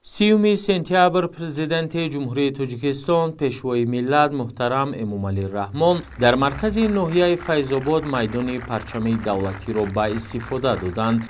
30 سپتامبر پرزیدنت جمهوری تاجیکستان پیشوای ملت محترم امومعلی رحمان در مرکز ناحیه فیض‌آباد میدان پرچم دولتی را به استفاده دادند.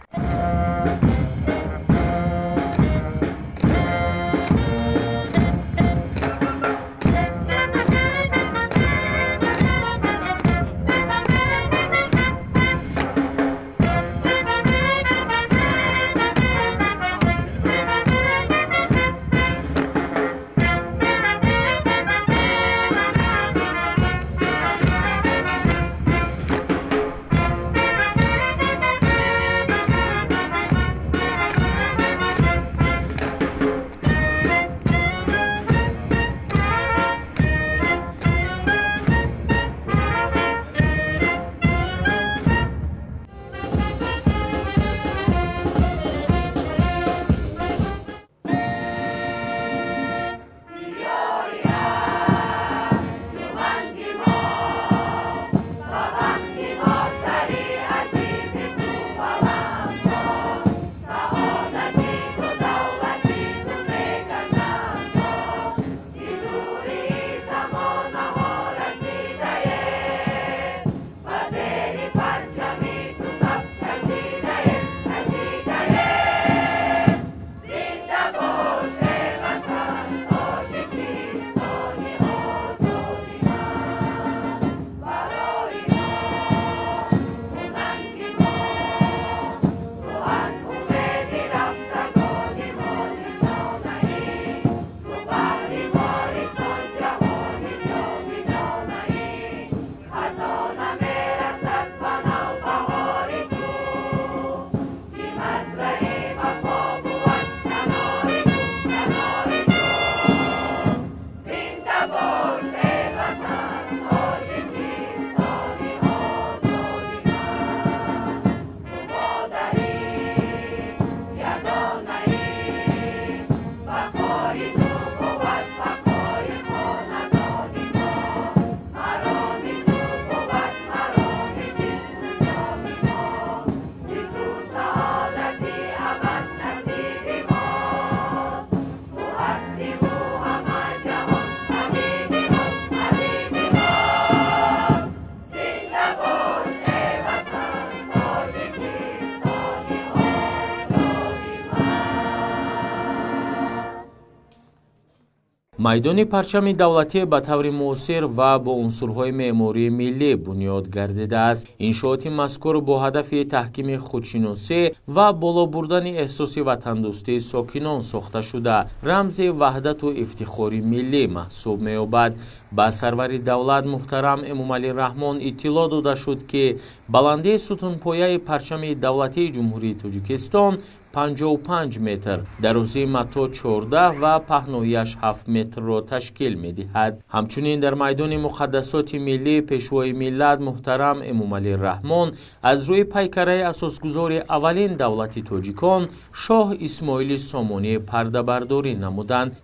میدان پرچم دولتی به طور موثر و با عنصرهای معماری ملی بنیاد گردیده است. انشاءات مذکور با هدف تحکیم خودشناسی و بالا بردن احساس وطندوستی ساکنان ساخته شده رمز وحدت و افتخار ملی محسوب می‌یابد. با سرور دولت محترم امومعلی رحمان اطلاع داده شد که بلندی ستونپایه پرچم دولتی جمهوری تاجیکستان 55 متر، درازی متا 14 و پهنایی‌اش 7 متر را تشکیل می‌دهد. همچنین در میدان مقدسات ملی پیشوای ملت محترم امومعلی رحمان از روی پیکره اساسگزار اولین دولت تاجیکان شاه اسماعیل سامانی پرده برداری نمودند.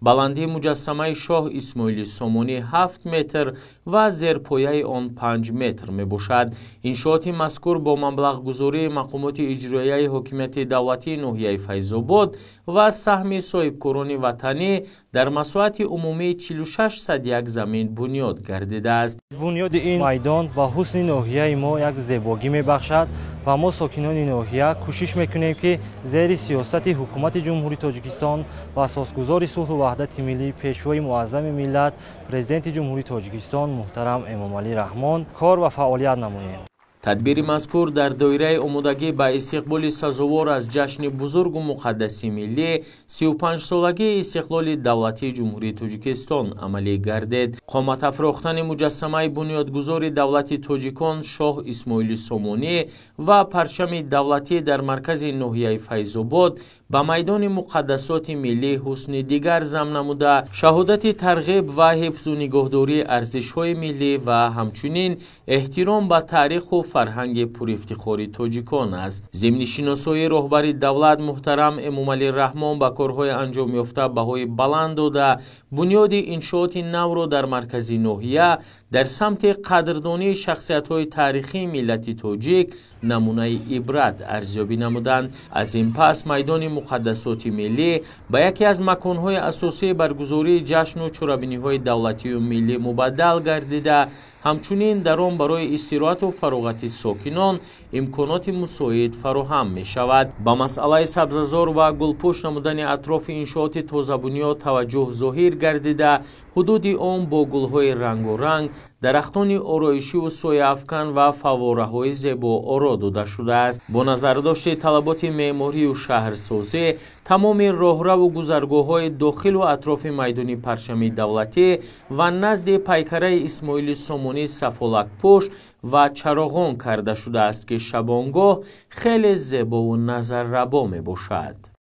بلندی مجسمه شاه اسماعیل سامانی 7 متر و زیرپایه آن 5 متر می باشد. انشاءات مذکور با مبلغ گذاری مقامات اجرایی حکومت دولتی ناحیه فیض‌آباد و سهم صاحبکاران وطنی در مساحت عمومی 46 صد زمین بنیاد گردیده است. بنیاد این میدان با حسن ناحیه ما یک زیبایی می بخشد و ما ساکنان ناحیه کوشش میکنیم که زیر سیاست حکومت جمهوری تاجیکستان و اساسگزار صلح و وحدت ملی پیشوای معظم ملت پرزیدنت جمهوری تاجیکستان محترم امومعلی رحمان کار و فعالیت نماییم. тадбири мазкур дар доираи омодагӣ ба истиқболи сазовор аз ҷашни бузургу муқаддаси миллӣ 35-солагии истиқлоли давлатии ҷумҳурии Тоҷикистон амалӣ гардид. қоматафрохтани муҷассамаи бунёдгузори давлати тоҷикон Шоҳ Исмоили Сомонӣ ва парчами давлатӣ дар маркази ноҳияи Файзобод ба майдони муқаддасоти миллӣ ҳусни дигар зам намуда, шаҳодати тарғиб ва ҳифзу нигоҳдории арзишҳои миллӣ ва ҳамчунин эҳтиром ба таъриху фарҳанги пурифтихори тоҷикон аст. Зимни шиносои роҳбари давлат муҳтарам Эмомалӣ Раҳмон ба корҳои анҷомёфта баҳои баланд дода, бунёди иншооти навро дар маркази ноҳия дар самти қадрдонии шахсиятҳои таърихии миллати тоҷик намунаи ибрат арзёбӣ намуданд. Аз ин пас майдони муқаддасоти миллӣ ба яке аз маконҳои асосии баргузории ҷашну чорабиниҳои давлатию миллӣ мубаддал гардида, ҳамчунин дар он барои истироҳату фароғати сокинон имконоти мусоид фароҳам мешавад. Ба масъалаи сабзазор ва гулпӯш намудани атрофи иншооти тозабунёд таваҷҷӯҳ зоҳир гардида, ҳудуди он бо гулҳои рангоранг, дарахтони ороишиву сояафкан ва фаввораҳои зебо оро дода шудааст. Бо назардошти талаботи меъморию шаҳрсозӣ, тамоми роҳраву гузаргоҳҳои дохилу атрофи майдони парчами давлатӣ ва назди пайкараи Исмоили Сомонӣ сафолакпӯш ва чароғон карда шудааст, ки шабонгоҳ хеле зебову назаррабо мебошад.